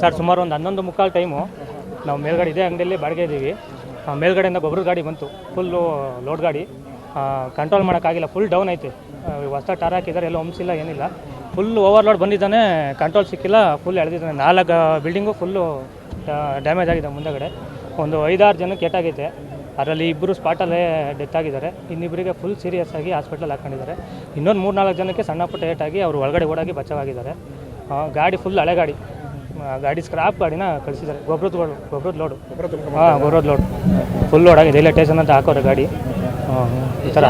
Sir ಸುಮಾರು ಒಂದು 11:15 time ನಾವು ಮೇಲ್ಗಡೆ ಇದೇ ಅಂಗಡಿಯಲ್ಲಿ ಬಾಡಿಗೆ ಇದ್ದೀವಿ. ಮೇಲ್ಗಡೆಯಿಂದ ಗೊಬ್ಬರ ಗಾಡಿ ಬಂತು, ಫುಲ್ಲು ಲೋಡ್ ಗಾಡಿ. ಕಂಟ್ರೋಲ್ ಮಾಡೋಕ್ಕಾಗಿಲ್ಲ, ಫುಲ್ ಡೌನ್ ಐತೆ. ಹೊಸ ಟಾರ್ ಹಾಕಿದ್ದಾರೆ, ಎಲ್ಲ ಹೊಮ್ಸಿಲ್ಲ, ಏನಿಲ್ಲ. ಫುಲ್ ಓವರ್ಲೋಡ್ ಬಂದಿದ್ದಾನೆ, ಕಂಟ್ರೋಲ್ ಸಿಕ್ಕಿಲ್ಲ, ಫುಲ್ ಎಳೆದಿದ್ದಾನೆ. 4 ಬಿಲ್ಡಿಂಗು ಫುಲ್ಲು ಡ್ಯಾಮೇಜ್ ಆಗಿದೆ. ಮುಂದಗಡೆ ಒಂದು 5-6 ಜನಕ್ಕೆ ಏಟಾಗೈತೆ. ಅದರಲ್ಲಿ 2 ಸ್ಪಾಟಲ್ಲೇ ಡೆತ್ ಆಗಿದ್ದಾರೆ. ಇನ್ನಿಬ್ಬರಿಗೆ ಫುಲ್ ಸೀರಿಯಸ್ ಆಗಿ ಹಾಸ್ಪಿಟಲ್ ಹಾಕೊಂಡಿದ್ದಾರೆ. ಇನ್ನೊಂದು 3-4 ಜನಕ್ಕೆ ಸಣ್ಣ ಪುಟ್ಟ ಏಟಾಗಿ ಅವರು ಒಳಗಡೆ ಓಡಾಗಿ ಬಚಾವಾಗಿದ್ದಾರೆ. ಗಾಡಿ ಫುಲ್ ಹಳೆ ಗಾಡಿ ಸ್ಕ್ರಾಪ್ ಗಾಡಿನ ಕಳಿಸಿದ್ದಾರೆ. ಗೊಬ್ಬರದ ಲೋಡು ಫುಲ್ ಲೋಡ್ ಆಗಿದೆ. ಇಲ್ಲೇ ಸ್ಟೇಷನ್ ಅಂತ ಹಾಕೋರೆ ಗಾಡಿ. ಈ ಥರ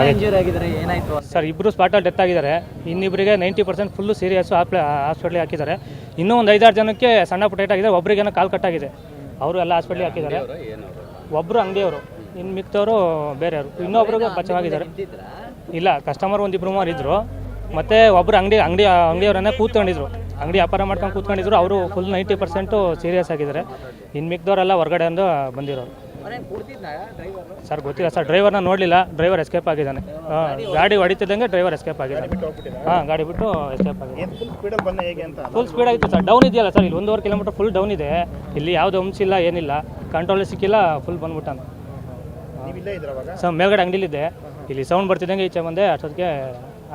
ಏನಾಯಿತು ಸರ್? 2 ಸ್ಪಾಟಲ್ಲಿ ಡೆತ್ ಆಗಿದ್ದಾರೆ. ಇನ್ನಿಬ್ಬರಿಗೆ 90% ಫುಲ್ಲು ಸೀರಿಯಸ್ಸು ಹಾಸ್ಪಿಟ್ಲಿಗೆ ಹಾಕಿದ್ದಾರೆ. ಇನ್ನೂ ಒಂದು 5-6 ಜನಕ್ಕೆ ಸಣ್ಣ ಪುಟ್ಟ ಏಟಾಗಿದೆ. ಒಬ್ಬರಿಗೇನೋ ಕಾಲು ಕಟ್ಟಾಗಿದೆ, ಅವರು ಎಲ್ಲ ಹಾಸ್ಪಿಟ್ಲಿಗೆ ಹಾಕಿದ್ದಾರೆ. ಒಬ್ಬರು ಅಂಗಡಿಯವರು, ಇನ್ನು ಮಿಕ್ತವರು ಬೇರೆಯವರು. ಇನ್ನೊಬ್ರಿಗೆ ಬಚಾವಾಗಿದ್ದಾರೆ. ಇಲ್ಲ, ಕಸ್ಟಮರ್ 1-2 ಇದ್ದರು. ಮತ್ತು ಒಬ್ಬರು ಅಂಗಡಿಯವರನ್ನೇ ಕೂತ್ಕೊಂಡಿದ್ರು, ಅಂಗಡಿ ವ್ಯಾಪಾರ ಮಾಡ್ಕೊಂಡು ಕೂತ್ಕೊಂಡಿದ್ರು. ಅವರು ಫುಲ್ 90% ಸೀರಿಯಸ್ ಆಗಿದ್ದಾರೆ. ಇನ್ನು ಮಿಕ್ದವರೆಲ್ಲ ಹೊರಗಡೆ ಅಂದು ಬಂದಿರೋರು. ಸರ್ ಗೊತ್ತಿಲ್ಲ ಸರ್, ಡ್ರೈವರ್ನ ನೋಡಲಿಲ್ಲ. ಡ್ರೈವರ್ ಎಸ್ಕೇಪ್ ಆಗಿದ್ದಾನೆ. ಗಾಡಿ ಹೊಡಿತಿದ್ದಂಗೆ ಡ್ರೈವರ್ ಎಸ್ಕೇಪ್ ಆಗಿದ್ದಾನೆ. ಗಾಡಿ ಬಿಟ್ಟು ಎಸ್ಕೇಪ್ ಆಗಿದೆ. ಫುಲ್ ಸ್ಪೀಡ್ ಆಗಿತ್ತು ಸರ್. ಡೌನ್ ಇದೆಯಲ್ಲ ಸರ್, ಇಲ್ಲಿ 1.5 ಕಿಲೋಮೀಟರ್ ಫುಲ್ ಡೌನ್ ಇದೆ. ಇಲ್ಲಿ ಯಾವುದು ಹಂಸಿಲ್ಲ, ಏನಿಲ್ಲ, ಕಂಟ್ರೋಲ್ ಸಿಕ್ಕಿಲ್ಲ, ಫುಲ್ ಬಂದ್ಬಿಟ್ಟಾನೆ. ಸರ್ ಮೇಲ್ಗಡೆ ಅಂಗಡಿಲಿದ್ದೆ, ಇಲ್ಲಿ ಸೌಂಡ್ ಬರ್ತಿದ್ದಂಗೆ ಈಚೆ ಬಂದೆ, ಅಷ್ಟೊತ್ತಿಗೆ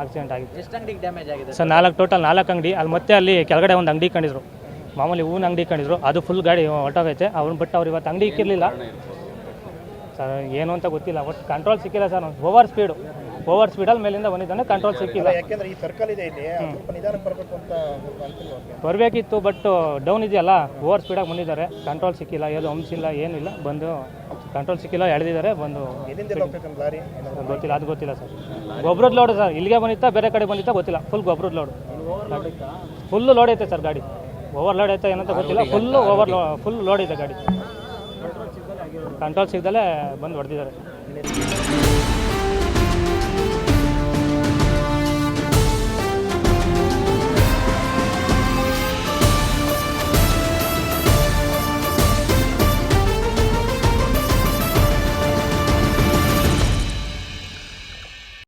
ಆಕ್ಸಿಡೆಂಟ್ ಆಗಿದೆ. ಎಷ್ಟು ಅಂಗಡಿಗೆ ಡ್ಯಾಮೇಜ್ ಆಗಿದೆ ಸರ್? 4 ಅಂಗಡಿ. ಅಲ್ಲಿ ಮತ್ತೆ ಅಲ್ಲಿ ಕೆಳಗಡೆ ಒಂದು ಅಂಗಡಿ ಕಂಡಿದ್ರು, ಮಾಮೂಲಿ ಹೂವಿನ ಅಂಗಡಿ ಕಂಡಿದ್ರು. ಅದು ಫುಲ್ ಗಾಡಿ ಹೊರಟೋಗೈತೆ. ಅವ್ರು ಬಟ್ ಅವ್ರು ಇವತ್ತು ಅಂಗಡಿ ಇಕ್ಕಿರಲಿಲ್ಲ ಸರ್. ಏನು ಅಂತ ಗೊತ್ತಿಲ್ಲ, ಒಟ್ಟು ಕಂಟ್ರೋಲ್ ಸಿಕ್ಕಿಲ್ಲ ಸರ್. ಓವರ್ ಸ್ಪೀಡಲ್ಲಿ ಮೇಲಿಂದ ಬಂದಿದ್ದಾನೆ, ಕಂಟ್ರೋಲ್ ಸಿಕ್ಕಿಲ್ಲ. ಬರಬೇಕಿತ್ತು, ಬಟ್ ಡೌನ್ ಇದೆಯಲ್ಲ, ಓವರ್ ಸ್ಪೀಡಾಗಿ ಬಂದಿದ್ದಾರೆ. ಕಂಟ್ರೋಲ್ ಸಿಕ್ಕಿಲ್ಲ, ಏನು ಹಂಸಿಲ್ಲ, ಏನಿಲ್ಲ. ಬಂದು ಕಂಟ್ರೋಲ್ ಸಿಕ್ಕಿಲ್ಲ, ಎಳೆದಿದ್ದಾರೆ. ಬಂದು ಗೊತ್ತಿಲ್ಲ, ಅದು ಗೊತ್ತಿಲ್ಲ ಸರ್. ಗೊಬ್ಬರದ ಲೋಡ್ ಸರ್, ಇಲ್ಲಿಗೆ ಬಂದಿತ್ತಾ ಬೇರೆ ಕಡೆ ಬಂದಿತ್ತಾ ಗೊತ್ತಿಲ್ಲ. ಫುಲ್ ಗೊಬ್ಬರದ ಲೋಡ್, ಫುಲ್ಲು ಲೋಡ್ ಐತೆ ಸರ್ ಗಾಡಿ. ಓವರ್ ಲೋಡ್ ಐತೆ ಏನಂತ ಗೊತ್ತಿಲ್ಲ. ಫುಲ್ ಲೋಡ್ ಇದೆ ಗಾಡಿ. ಕಂಟ್ರೋಲ್ ಸಿಗ್ದಲೇ ಬಂದು ಹೊಡೆದಿದ್ದಾರೆ.